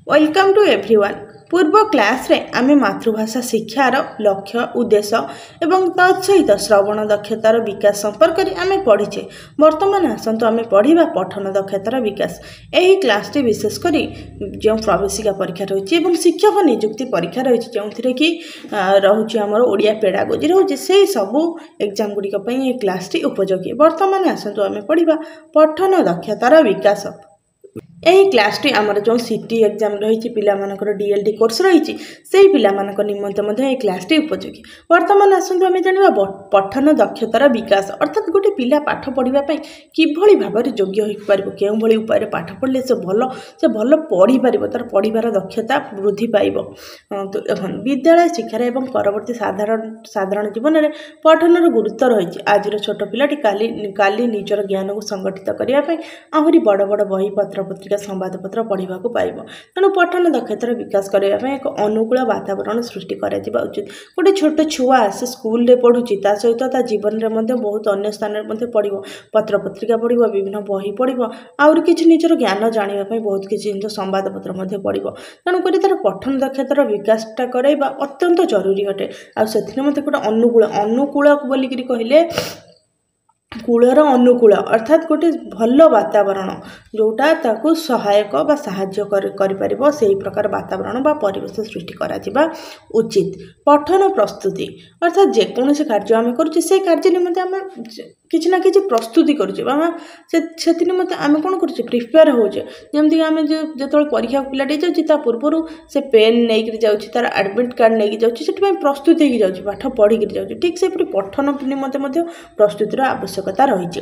Welcome to everyone. पूर्व class रे आमे मातृभाषा शिक्षार लक्ष्य उद्देश्य एवं तत्सहित श्रवण दक्षतार विकास संपर्क में आमे पढ़ीचे। वर्तमान आसतु आमे पढ़ा पठन दक्षतार विकास। यही क्लास टी विशेषकर जो प्रवेशिका परीक्षा रही है शिक्षक नियुक्ति परीक्षा रही है जो कि रोचे आमर ओडिया पेडागोजी रोचे से सबू एग्जाम गुड़िक ये क्लास टी उपयोगी। वर्तमान आसतु आमे पढ़ा पठन दक्षतार विकास। यही क्लास टी आमर जो सीटी एग्जाम रही पिलामानकर डीएलडी कोर्स रही से पिलामानक निमंते ये क्लास टी उपयोगी। वर्तमान आसतु आमे जानिबा पठन दक्षतार विकास अर्थात गोटे पिला पाठ पढ़ाई किभली भाव में योग्य हो पार केउ भली उपाय पाठ पढ़ले से भल पढ़ी पार तार पढ़ार दक्षता वृद्धि पाइब। विद्यालय शिक्षार एवं परवर्ती साधारण जीवन में पठनर गुरुत्व रही। आज छोट पिलाटी काली निजर ज्ञान को संगठित करने आहरी बड़ बड़ बही पत्र पत्रिका संवादपत्र पढ़ा पाइब। तेणु पठन दक्षतार विकास करने एक अनुकूल वातावरण सृष्टि करा उचित। गोटे छोट छुआ से स्कूल रे पढ़ुची ता सहित ता जीवन में बहुत अन्य स्थान में पढ़ो पत्र पत्रिका पढ़ो विभिन्न बही पढ़ो आउर किछि निजर ज्ञान जानापी बहुत किसी जिन संवादपत्र पढ़ो। तेणुक तार पठन दक्षतार विकासटा कराइबा अत्यंत जरूरी अटे। आथिरे मत गोटे अनुकूल बोलिक कहले कूलर अनुकूल अर्थात गोटे भल वातावरण जोटा ताकू सहायक बा साहाय्य करिपारिबो सेही प्रकार वातावरण बा परिवेश सृष्टि करा जिबा उचित। पठन प्रस्तुति अर्थात जेकोसी कार्य आम करुचे से कार्य निमंते आम किछि ना किछि प्रस्तुति करुचे से निमंते आम कौन करुचे प्रिपेयर होचे। जमती आम जो परीक्षा पिलाटी जाउची ता पूर्व से पेन नहीं जाउची तार एडमिट कार्ड नहीं जाउची सेठी प्रस्तुति होगी जाउची पाठ पढ़ी जाउची। ठीक से पठन निमंते प्रस्तुतिर आवश्यकता रही।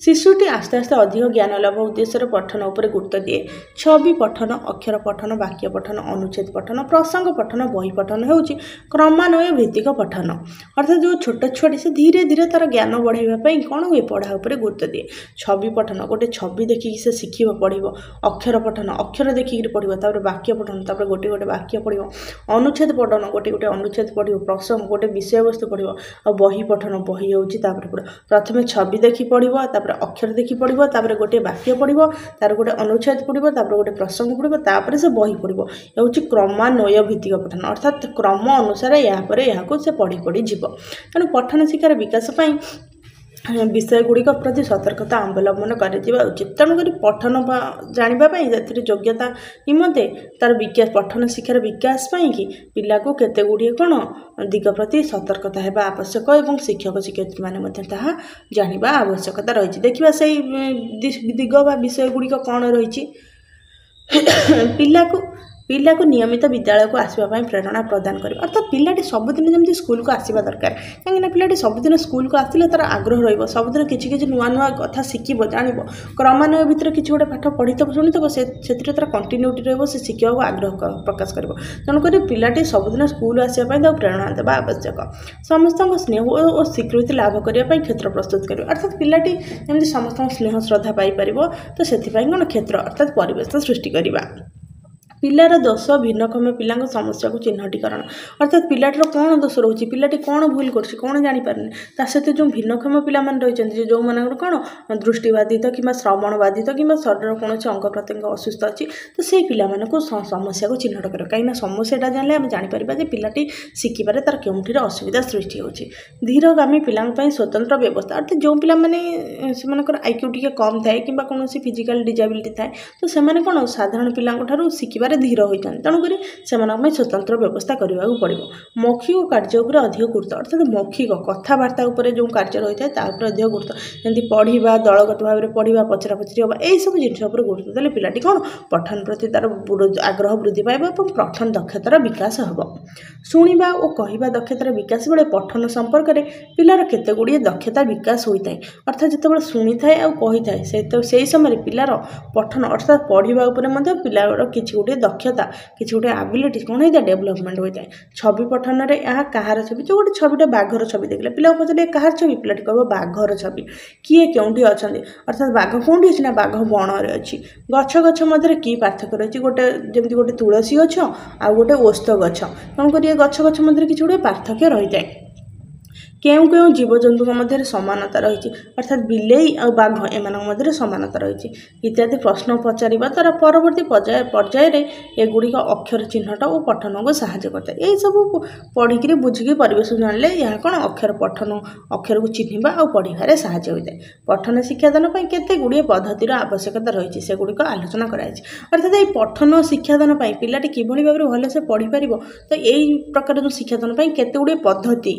शिशुटी आस्ते आस्ते अधिक ज्ञान लाभ उद्देश्य पठन उपर गुरुत्व दिए। छवि पठन अक्षर पठन वाक्य पठन अनुच्छेद पठन प्रसंग पठन बही पठन होउची क्रमान्वय भित्तिक पठन अर्थात जो छोट छुआटी से धीरे धीरे तार ज्ञान बढ़ाई कौन हुए पढ़ा उपर गुरुत्व दिए। छवि पठन गोटे छवि देखिक से शिखिब पढ़ो। अक्षर पठन अक्षर देखिक पढ़ो वाक्य पठन गोटे गोटे वाक्य पढ़ो। अनुच्छेद पठन गोटे गोटे अनुच्छेद पढ़ो। प्रसंग गोटे विषय वस्तु पढ़ो और बही पठन बही होउची प्रथम छवि देखी पढ़ो तापर अक्षर देखी पढ़ो तापर गोटे वाक्य पढ़ो तार गोटे अनुच्छेद पढ़ो तापर गोटे प्रसंग पढ़ो तापर से बही पढ़ो। ये क्रमान्वय भित्तिक पठन अर्थात क्रम अनुसार या से पढ़ी पढ़ी जीव। तेणु पठन शिक्षार विकास विषय गुड़िक प्रति सतर्कता अवलंबन कर उचित। तेणुक पठन जानापी योग्यता निमंते तार विकास पठन शिक्षार विकास कि पिला को केते गुड़िए कौन दिग प्रति सतर्कता है आवश्यक और शिक्षक शिक्षयित्री मैंने जाना आवश्यकता रही। देखा से दिग बा विषय गुड़िक कौन रही पिला को नियमित विद्यालय को आसवाई प्रेरणा प्रदान कर अर्थात पिलाटी सबुदिन जमी स्कूल को आसवा दरकार कहीं पिलाटी सबुदिन स्कूल को आसले तार आग्रह रही सबुदिन किसी नुआ नुआ कथा शिखब जान क्रमान्वय भितर किसी गोटे पाठ पढ़ी शुणी से तार कंटिन्यूटी रही से शिक्षा को आग्रह प्रकाश कर। तेणुक पिलाटी सबुदिन स्कूल आसवाई प्रेरणा देवा आवश्यक। समस्त स्नेह और स्वीकृति लाभ करने क्षेत्र प्रस्तुत कर अर्थात पिलाटी जमी समस्त स्नेह श्रद्धा पाइपर तो से कौन क्षेत्र अर्थात परिवेश सृष्टि करवा। पिलार दोष भिन्नक्षम पिला समस्या को चिन्हटीकरण अर्थात पिलाटर कौन दोष रोचे पिलाटी कौन भूल कर जापारे ता सहित जो भिन्नक्षम पिला रही जो मान कौन दृष्टिबाधित कि श्रवणबाधित कि शरीर कौन अंग प्रत्यंग असुस्थ अच्छी तो से पिला समस्या को चिन्हट कर कहीं समस्याटा जानले आम जापर पिलाटी शिखिबार तार केउठिर असुविधा सृष्टि होची। धीरगामी पिला स्वतंत्र व्यवस्था अर्थात जो पिला से आईक्यू टी कम थाए कि कौन फिजिकल डिजाबिलिटी थाए तो से कौन साधारण पिला शिखिबार धीर होता तेणुक से स्वतंत्र व्यवस्था करने को पड़ो। मौखिक कार्य उपर अधिक गुरुत्व अर्थात मौखिक कथबार्ता जो कार्य रही है अधिक गुरुत्व जमी पढ़ा दलगत भाव में पढ़ा पचरा पचरी हाँ यही सब जिन गुरुत्व देते पिलाटी कौन पठन प्रति तार आग्रह वृद्धि पाइब और पठन दक्षतार विकास हम। शुणा और कहवा दक्षतार विकास बेले पठन संपर्क में पिलार केते गुड़िए दक्षता विकास होता है अर्थात जो शुणी थाए और कही थाए से समय पिलार पठन अर्थात पढ़ा पिलार किसी गोटे दक्षता किसी गोटे एबिलिटी कौन होता है डेभलपमेंट होता है। छवि पठन में यहाँ कहार छवि जो गोटे छविटा बाघर छवि देखले पिला पचारे कहार छवि पिलाटी कह बाघर छवि किए क्योंटी अच्छा अर्थात बाघ कौटी अच्छी ना बाघ बणरे अच्छी गछ गछ मध्य कि पार्थक्य रही गोटे जमी गोटे तुलसी गछ आ गोटे ओस्त गछ तेणुक गछ गछ मध्य किसी गोटे पार्थक्य रही है। କେଉଁ କେଉଁ ଜୀବଜନ୍ତୁଙ୍କ ମଧ୍ୟରେ ସମାନତା ରହିଛି ଅର୍ଥାତ୍ ବିଲେଇ ଆଉ ବାଘ ଏମାନଙ୍କ ମଧ୍ୟରେ ସମାନତା ରହିଛି ଇତ୍ୟାଦି ପ୍ରଶ୍ନ ପଚାରିବା ଦ୍ୱାରା ପରବର୍ତ୍ତୀ ପର୍ଯ୍ୟାୟରେ ଏଗୁଡ଼ିକ ଅକ୍ଷର ଚିହ୍ନଟ ଓ ପଠନକୁ ସାହାଯ୍ୟ କରିଥାଏ। ଏହିସବୁ ପଢ଼ିକିରି ବୁଝିକି ପରିବେଶ ଜାଣିଲେ ଏହା କ'ଣ ଅକ୍ଷରକୁ ଚିହ୍ନିବା ଆଉ ପଢ଼ିବାରେ ସାହାଯ୍ୟ ହୋଇଥାଏ। ପଠନ ଶିକ୍ଷାଦାନ ପାଇଁ କେତେ ଗୁଡ଼ିଏ ପଦ୍ଧତିର ଆବଶ୍ୟକତା ରହିଛି ସେଗୁଡ଼ିକ ଆଲୋଚନା କରାଯାଇଛି। ଅର୍ଥାତ୍ ଏହି ପଠନ ଶିକ୍ଷାଦାନ ପାଇଁ ପିଲାଟି କିଭଳି ଭାବରେ ଭଲସେ ପଢ଼ିପାରିବ ତ ଏହି ପ୍ରକାର ଯେଉଁ ଶିକ୍ଷାଦାନ ପାଇଁ କେତେ ଗୁଡ଼ିଏ ପଦ୍ଧତି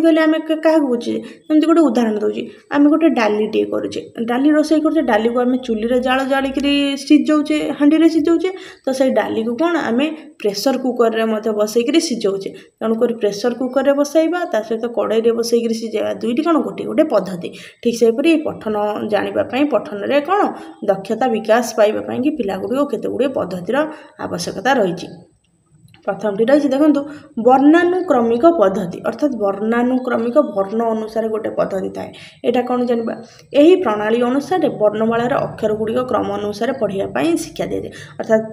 କହିଲେ ଆମେ କାହାକୁ ବୁଝୁଛେ ଯେମିତି ଗୋଟେ ଉଦାହରଣ ଦେଉଛି ଆମେ ଗୋଟେ ଡାଲିଟିଏ କରୁଛେ ଡାଲି ରୋଷେଇ କରୁଛେ ଡାଲିକୁ ଆମେ ଚୁଲିରେ ଜାଳ ଜାଳିକିରି ସିଝାଉଛେ ହାଣ୍ଡିରେ ସିଝାଉଛେ ତ ସେଇ ଡାଲିକୁ କ'ଣ ଆମେ ପ୍ରେସର କୁକରରେ ମଧ୍ୟ ବସେଇକିରି ସିଝାଉଛେ ତେଣୁକରି ପ୍ରେସର କୁକରରେ ବସାଇବା ତା ସହିତ କଡ଼େଇରେ ବସେଇକିରି ସିଝାଇବା ଦୁଇଟି କ'ଣ ଗୋଟେ ପଦ୍ଧତି ଠିକ୍ ସେହିପରି ପଠନ ଜାଣିବା ପାଇଁ ପଠନରେ କ'ଣ ଦକ୍ଷତା ବିକାଶ ପାଇବା ପାଇଁକି ପିଲାଗୁଡ଼ିକ କେତେ ଗୁଡ଼ିଏ ପଦ୍ଧତିର ଆବଶ୍ୟକତା ରହିଛି। ପ୍ରଥମଟି ରହିଛି ଦେଖନ୍ତୁ ବର୍ଣ୍ଣାନୁକ୍ରମିକ ପଦ୍ଧତି ଅର୍ଥାତ୍ ବର୍ଣ୍ଣାନୁକ୍ରମିକ ବର୍ଣ୍ଣ ଅନୁସାରେ ଗୋଟେ ପଦ୍ଧତି ଥାଏ। ଏଇଟା କ'ଣ ଜାଣିବା ଏହି ପ୍ରଣାଳୀ ଅନୁସାରେ ବର୍ଣ୍ଣମାଳାର ଅକ୍ଷର ଗୁଡ଼ିକ କ୍ରମ ଅନୁସାରେ ପଢ଼ିବା ପାଇଁ ଶିକ୍ଷା ଦିଆଯାଏ। ଅର୍ଥାତ୍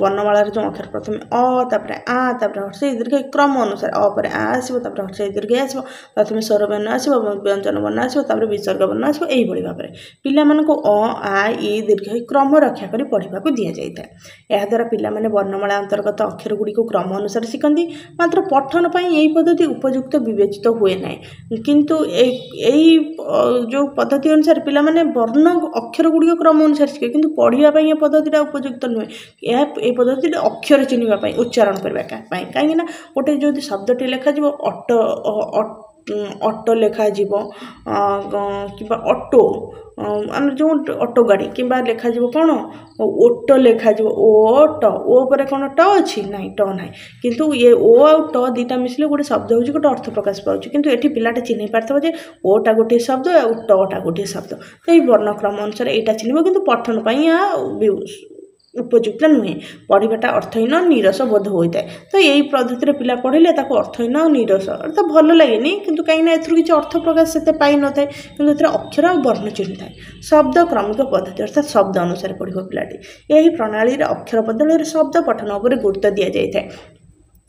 ବର୍ଣ୍ଣମାଳାର ଯେଉଁ ଅକ୍ଷର ପ୍ରଥମେ ଅ ତାପରେ ଆ ତାପରେ ହର୍ଷେଇ ଦୀର୍ଘ କ୍ରମ ଅନୁସାରେ ଅ ପରେ ଆ ଆସିବ ତାପରେ ହର୍ଷେଇ ଦୀର୍ଘ ଆସିବ ପ୍ରଥମେ ସ୍ୱର ବର୍ଣ୍ଣ ଆସିବ ବ୍ୟଞ୍ଜନ ବର୍ଣ୍ଣ ଆସିବ ତାପରେ ବିସର୍ଗ ବର୍ଣ୍ଣ ଆସିବ ଏହିଭଳି ଭାବରେ ପିଲାମାନଙ୍କୁ ଅ ଆ ଇ ଦୀର୍ଘ କ୍ରମ ରକ୍ଷା କରି ପଢ଼ିବାକୁ ଦିଆଯାଇଥାଏ। ଏହାଦ୍ୱାରା ପିଲାମାନେ ବର୍ଣ୍ଣମାଳା ଅନ୍ତର୍ଗତ ଅକ୍ଷର ଗୁଡ଼ିକ କ୍ରମ ଅନୁସାରେ ଶିଖନ୍ତି ମାତ୍ର ପଠନ ପାଇଁ ଏହି ପଦ୍ଧତି ଉପଯୁକ୍ତ ବିବେଚିତ ହୁଏ ନାହିଁ କିନ୍ତୁ ଏଇ ଯେଉଁ ପଦ୍ଧତି ଅନୁସାରେ ପିଲାମାନେ ବର୍ଣ୍ଣ ଅକ୍ଷର ଗୁଡ଼ିକ କ୍ରମ ଅନୁସାରେ ଶିଖେ କିନ୍ତୁ ପଢ଼ିବା ପାଇଁ ଏ ପଦ୍ଧତିଟା ଉପଯୁକ୍ତ ନୁହେଁ। ଏହି ପଦ୍ଧତିରେ ଅକ୍ଷର ଚିହ୍ନିବା ପାଇଁ ଉଚ୍ଚାରଣ କରିବା ପାଇଁ କାହିଁକିନା ଗୋଟେ ଯଦି ଶବ୍ଦଟି ଲେଖାଯିବ ଅଟୋ ଲେଖାଯିବ କିମ୍ବା ଅଟୋ ଆମେ ଯେଉଁ ଅଟୋ ଗାଡ଼ି କିମ୍ବା ଲେଖାଯିବ କ'ଣ ଓଟ ଲେଖାଯିବ ଓଟ ଓ ପରେ କ'ଣ ଟ ଅଛି ନାହିଁ ଟ ନାହିଁ କିନ୍ତୁ ଓ ଆଉ ଟ ଦୁଇଟା ମିଶିଲେ ଗୋଟେ ଶବ୍ଦ ହେଉଛି ଗୋଟେ ଅର୍ଥ ପ୍ରକାଶ ପାଉଛି କିନ୍ତୁ ଏଠି ପିଲାଟା ଚିହ୍ନି ପାରିଥିବ ଯେ ଓଟା ଗୋଟିଏ ଶବ୍ଦ ଆଉ ଟଟା ଗୋଟିଏ ଶବ୍ଦ ତ ଏହି ବର୍ଣ୍ଣକ୍ରମ ଅନୁସାରେ ଏଇଟା ଚିହ୍ନିବ କିନ୍ତୁ ପଠନ ପାଇଁ ଉପଯୁକ୍ତ ନୁହେଁ ପଢ଼ିବାଟା ଅର୍ଥହୀନ ନିରସ ବୋଧ ହୋଇଥାଏ। ତ ଏହି ପଦ୍ଧତିରେ ପିଲା ପଢ଼ିଲେ ତାକୁ ଅର୍ଥହୀନ ଆଉ ନିରସ ଅର୍ଥାତ୍ ଭଲ ଲାଗେନି କିନ୍ତୁ କାହିଁକିନା ଏଥିରୁ କିଛି ଅର୍ଥ ପ୍ରକାଶ ସେତେ ପାଇନଥାଏ କିନ୍ତୁ ଏଥିରେ ଅକ୍ଷର ଆଉ ବର୍ଣ୍ଣ ଚିହ୍ନିଥାଏ। ଶବ୍ଦ କ୍ରମିକ ପଦ୍ଧତି ଅର୍ଥାତ୍ ଶବ୍ଦ ଅନୁସାରେ ପଢ଼ିବ ପିଲାଟି ଏହି ପ୍ରଣାଳୀରେ ଅକ୍ଷର ବଦଳରେ ଶବ୍ଦ ପଠନ ଉପରେ ଗୁରୁତ୍ୱ ଦିଆଯାଇଥାଏ।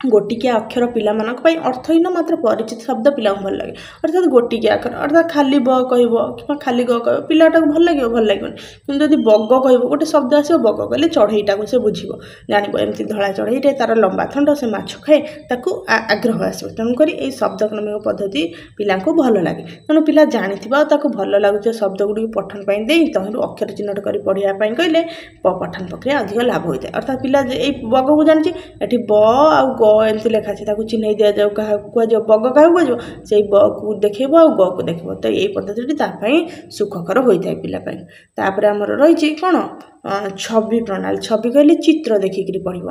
ଗୋଟିକିଆ ଅକ୍ଷର ପିଲାମାନଙ୍କ ପାଇଁ ଅର୍ଥହୀନ ମାତ୍ର ପରିଚିତ ଶବ୍ଦ ପିଲାଙ୍କୁ ଭଲ ଲାଗେ ଅର୍ଥାତ୍ ଗୋଟିକିଆ ଅକ୍ଷର ଅର୍ଥାତ୍ ଖାଲି ବ କହିବ କିମ୍ବା ଖାଲି ଗ କହିବ ପିଲାଟାକୁ ଭଲ ଲାଗିବ ଭଲ ଲାଗିବନି କିନ୍ତୁ ଯଦି ବଗ କହିବ ଗୋଟେ ଶବ୍ଦ ଆସିବ ବଗ କହିଲେ ଚଢ଼େଇଟାକୁ ସେ ବୁଝିବ ଜାଣିବ ଏମିତି ଧଳା ଚଢ଼େଇଟେ ତାର ଲମ୍ବା ଥଣ୍ଟ ସେ ମାଛ ଖାଏ ତାକୁ ଆଗ୍ରହ ଆସିବ ତେଣୁକରି ଏହି ଶବ୍ଦ କ୍ରମିକ ପଦ୍ଧତି ପିଲାଙ୍କୁ ଭଲ ଲାଗେ ତେଣୁ ପିଲା ଜାଣିଥିବା ଆଉ ତାକୁ ଭଲ ଲାଗୁଥିବା ଶବ୍ଦ ଗୁଡ଼ିକୁ ପଠନ ପାଇଁ ଦେଇ ତହିଁରୁ ଅକ୍ଷର ଚିହ୍ନଟ କରି ପଢ଼ିବା ପାଇଁ କହିଲେ ପଠନ ପ୍ରକ୍ରିୟା ଅଧିକ ଲାଭ ହୋଇଥାଏ। ଅର୍ଥାତ୍ ପିଲା ଏଇ ବଗକୁ ଜାଣିଛି ଏଠି ବ ଆଉ ଗ ଏମିତି ଲେଖା ଅଛି ତାକୁ ଚିହ୍ନେଇ ଦିଆଯାଉ କାହାକୁ କୁହାଯିବ ବଗ କାହାକୁ କୁହାଯିବ ସେଇ ବକୁ ଦେଖେଇବ ଆଉ ଗକୁ ଦେଖିବ ତ ଏଇ ପଦ୍ଧତିଟି ତା ପାଇଁ ସୁଖକର ହୋଇଥାଏ ପିଲା ପାଇଁ। ତାପରେ ଆମର ରହିଛି କ'ଣ ଛବି ପ୍ରଣାଳୀ ଛବି କହିଲେ ଚିତ୍ର ଦେଖିକିରି ପଢ଼ିବ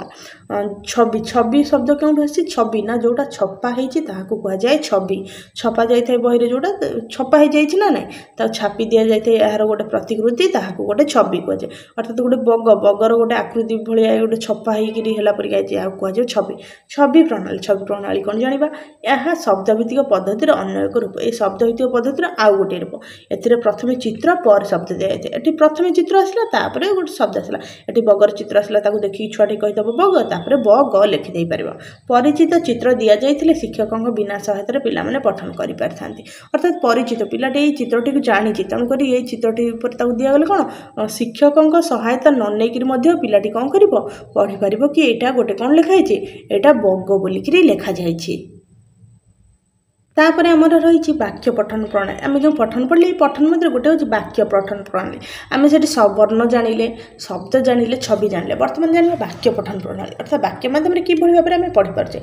ଛବି ଶବ୍ଦ କେଉଁଠୁ ଆସିଛି ଛବି ନା ଯେଉଁଟା ଛପା ହେଇଛି ତାହାକୁ କୁହାଯାଏ ଛବି ଛପା ଯାଇଥାଏ ବହିରେ ଯେଉଁଟା ଛପା ହେଇଯାଇଛି ନା ନାହିଁ ତାକୁ ଛାପି ଦିଆଯାଇଥାଏ ଏହାର ଗୋଟେ ପ୍ରତିକୃତି ତାହାକୁ ଗୋଟେ ଛବି କୁହାଯାଏ। ଅର୍ଥାତ୍ ଗୋଟେ ବଗର ଗୋଟେ ଆକୃତି ଭଳିଆ ଗୋଟେ ଛପା ହେଇକିରି ହେଲା ପରିକା ହେଇଛି ଏହାକୁ କୁହାଯାଏ ଛବି ପ୍ରଣାଳୀ କ'ଣ ଜାଣିବା ଏହା ଶବ୍ଦଭିତ୍ତିକ ପଦ୍ଧତିର ଅନ୍ୟ ଏକ ରୂପ ଏହି ଶବ୍ଦଭିତ୍ତିକ ପଦ୍ଧତିର ଆଉ ଗୋଟିଏ ରୂପ ଏଥିରେ ପ୍ରଥମେ ଚିତ୍ର ପରେ ଶବ୍ଦ ଦିଆଯାଇଥାଏ। ଏଠି ପ୍ରଥମେ ଚିତ୍ର ଆସିଲା ତାପରେ ଗୋଟେ ଶବ୍ଦ ଆସିଲା ଏଠି ବଗର ଚିତ୍ର ଆସିଲା ତାକୁ ଦେଖିକି ଛୁଆଟି କହିଦେବ ବଗ ତାପରେ ବ ଗ ଲେଖିଦେଇପାରିବ। ପରିଚିତ ଚିତ୍ର ଦିଆଯାଇଥିଲେ ଶିକ୍ଷକଙ୍କ ବିନା ସହାୟତାରେ ପିଲାମାନେ ପଠନ କରିପାରିଥାନ୍ତି ଅର୍ଥାତ୍ ପରିଚିତ ପିଲାଟି ଏଇ ଚିତ୍ରଟିକୁ ଜାଣିଛି ତେଣୁକରି ଏଇ ଚିତ୍ରଟି ଉପରେ ତାକୁ ଦିଆଗଲେ କ'ଣ ଶିକ୍ଷକଙ୍କ ସହାୟତା ନ ନେଇକରି ମଧ୍ୟ ପିଲାଟି କ'ଣ କରିବ ପଢ଼ିପାରିବ କି ଏଇଟା ଗୋଟେ କ'ଣ ଲେଖା ହେଇଛି ଏଇଟା ବଗ ବୋଲିକିରି ଲେଖାଯାଇଛି। ତାପରେ ଆମର ରହିଛି ବାକ୍ୟ ପଠନ ପ୍ରଣାଳୀ ଆମେ ଯେଉଁ ପଠନ ପଢ଼ିଲେ ଏଇ ପଠନ ମଧ୍ୟରେ ଗୋଟେ ହେଉଛି ବାକ୍ୟ ପଠନ ପ୍ରଣାଳୀ ଆମେ ସେଠି ବର୍ଣ୍ଣ ଜାଣିଲେ ଶବ୍ଦ ଜାଣିଲେ ଛବି ଜାଣିଲେ ବର୍ତ୍ତମାନ ଜାଣିଲେ ବାକ୍ୟ ପଠନ ପ୍ରଣାଳୀ ଅର୍ଥାତ୍ ବାକ୍ୟ ମାଧ୍ୟମରେ କିଭଳି ଭାବରେ ଆମେ ପଢ଼ିପାରୁଛେ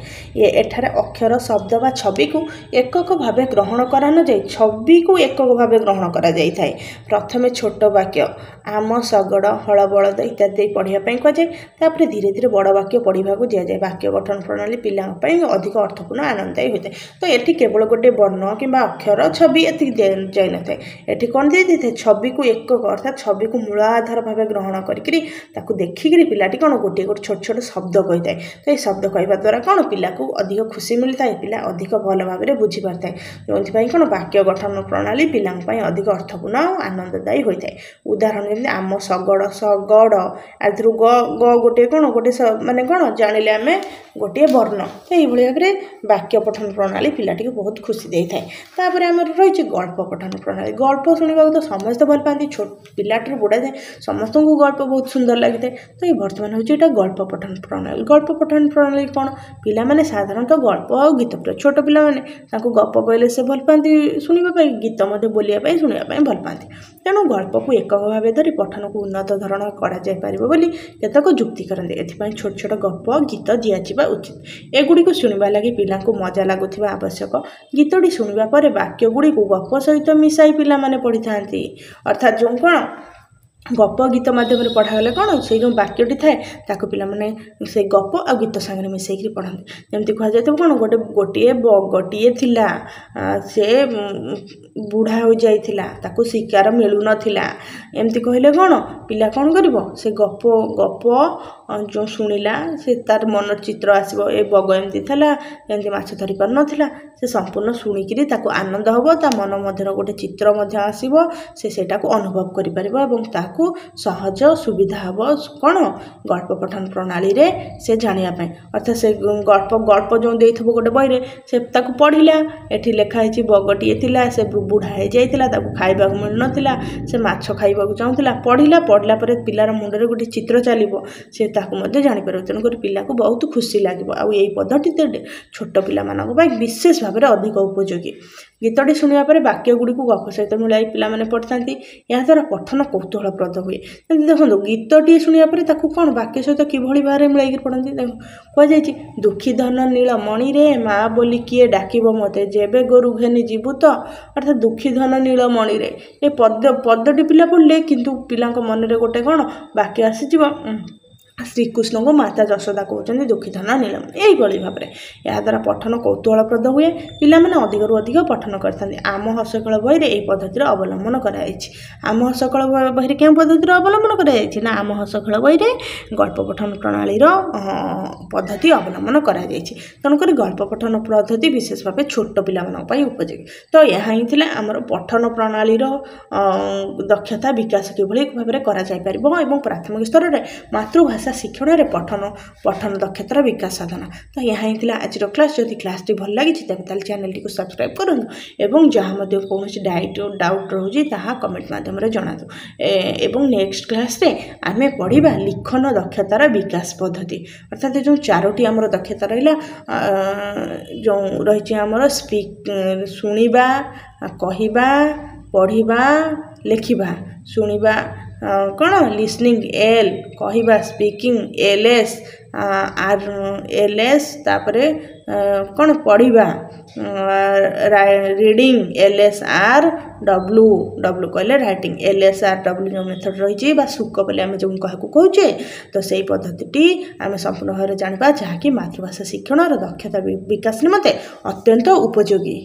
ଏଠାରେ ଅକ୍ଷର ଶବ୍ଦ ବା ଛବିକୁ ଏକକ ଭାବେ ଗ୍ରହଣ କରାନଯାଇ ଛବିକୁ ଏକକ ଭାବେ ଗ୍ରହଣ କରାଯାଇଥାଏ। ପ୍ରଥମେ ଛୋଟ ବାକ୍ୟ ଆମ ଶଗଡ଼ ହଳ ବଳଦ ଇତ୍ୟାଦି ଦେଇ ପଢ଼ିବା ପାଇଁ କୁହାଯାଏ ତାପରେ ଧୀରେ ଧୀରେ ବଡ଼ ବାକ୍ୟ ପଢ଼ିବାକୁ ଦିଆଯାଏ। ବାକ୍ୟ ପଠନ ପ୍ରଣାଳୀ ପିଲାଙ୍କ ପାଇଁ ଅଧିକ ଅର୍ଥପୂର୍ଣ୍ଣ ଆନନ୍ଦଦାୟୀ ହୋଇଥାଏ। ତ ଏଠି କେବଳ गोटे वर्ण कि अक्षर छवि एति जाई न थाए एठी कोन दे दिथे छवि को एकक अर्थात छवि को मूल आधार भाव ग्रहण करिकरी ताकू देखिकरी पिलाटी कोन गोटे गोटे छोट छोट शब्द कहि थाए तो ये शब्द कहवा द्वारा कोन पिला को अधिक खुशी मिलता है पिला अधिक भल भाव में बुझी पारता है जो कोन वाक्य गठन प्रणाली पिला अधिक अर्थपूर्ण आनंददायी होता है उदाहरण जमी आम शगड़ शगड़ आदि ग गोटे कोन गोटे माने कोन जानिले आमे गोटे वर्ण तो ये भाव में वाक्य पठन प्रणाली पिलाटी बहुत खुशी दे थाए तापर आम रही गल्प पठन प्रणाली गल्प शुणा तो समस्त भल पाती छोट पिलाटर बुढ़ा जाए समस्त को गल्प बहुत सुंदर लगी था तो ये बर्तमान हूँ गल्प पठन प्रणाली गल्प पठन प्रणाली कौन पिला माने साधारणतः गल्प और गीत प्रिय छोट पिला माने गप कहले से भल पाती शुणापी गीत बोलिया शुणापी भल पाती तेणु गल्प को एकक भाव धरी पठन को उन्नत धरण करें केतक जुक्ति करते एथपाई छोट छोट गप गीत दिजा उचित एगुड़ी शुणा लगी पिला को मजा लगुवा आवश्यक गीतटी शुणा पर वाक्य गुड़ी को गप सहित मिसाई पिला माने पढ़ी था अर्थात जो कौन गप गीत मध्यम पढ़ागले कौन से जो वाक्यटी थाए ताको पिला माने से गप आ गीत सांगे मिसेक पढ़ाते जमती कहुए कौन गोटे गोटे बगटीए थिला से बुढ़ा हो जाइथिला ताको शिकार मिलू नथिला एमती कहले कौन पिला कौन करिवो से गप गप जो शुणिला से तार मन चित्र आसो ए बग एमती थला एमती माछ धरि पार नथिला से संपूर्ण शुणिकी ताको आनंद हबो ता मन मध्य गोटे चित्र मध्य आसीबो से सेटा को अनुभव करि परिबो एवं ताको सहज सुविधा हम कौन गल्प पठन प्रणाली रे से जानिया अर्थात से गल्प गल्प जो देथबो गोटे बही रे से ताको पढ़िला एठी लेखा है बगटीए थिला से बुढ़ा हो जाइथिला ताको खाइबा मिल नथिला से माछ खाइबा चाहूला पढ़िला पढ़ला पर पिलार मुंडरे गोटे चित्र चलिबो से ताको मध्ये जानि परबो तेणुकर पिला को बहुत खुशी लागिबो आ एई पद्धति छोट पिला मानक पई विशेष भाव में अधिक उपयोगी गीतटी शुणा पर वाक्य गुड़ी को गप सहित मिलाई पिला माने पढ़ी था या द्वारा पठन कौतूहलप्रद हुए देखो गीतटी शुणा पर कौन वाक्य सहित किभली भाव में मिलाई पढ़ती कहुई दुखी धन नील मणि रे माँ बोली किए डाकिब मते जेबे गोरु घेनी जीवु तो अर्थात दुखी धन नील मणि रे ये पदटी पिला पढ़ले किंतु पिला मन में गोटे कौन वाक्य आसीज श्रीकृष्ण को माता यशोदा कहते दुखी धन नीलम यही भाव में या द्वारा पठन कौतूहलप्रद हुए पिला माने अधिक अधिक पठन करते आम हसखेल बही यही पद्धति अवलंबन करम हसखेल बही क्यों पद्धति अवलंबन कर आम हसखेल बही गल्प पठन प्रणाली पद्धति अवलंबन कर तेणुक गल्प पठन पद्धति विशेष भाव छोट पिला उपयोगी तो यह ही आमर पठन प्रणाली दक्षता विकास किभली भाव में कर प्राथमिक स्तर में मातृभाषा शिक्षण रे पठन दक्षतार विकास साधन तो यहाँ ही आज क्लास जदि क्लास भल लगी तेल चैनल टी सब्सक्राइब करूँ एवं जहाँ कौन डाउट रोचे कमेंट मध्यम जनातु एवं नेक्स्ट क्लास रे आमे पढ़ा लिखन दक्षतार विकास पद्धति अर्थात जो चारोटी आमर दक्षता रहा जो रही आमर शुणा कहवा पढ़ा लिखा शुणा कौन लिसनिंग एल कहवा स्पीकिंग एलएस आर एलएस तापरे कौन पढ़ा reading LS R W W कहले राइटिंग एलएस आर डब्ल्यू जो मेथड रही सुक बोले आम जो क्या कहे तो सही पद्धति आम संपूर्ण भाव में जाना जहाँकि मातृभाषा शिक्षण दक्षता विकास निमंते अत्यंत उपयोगी।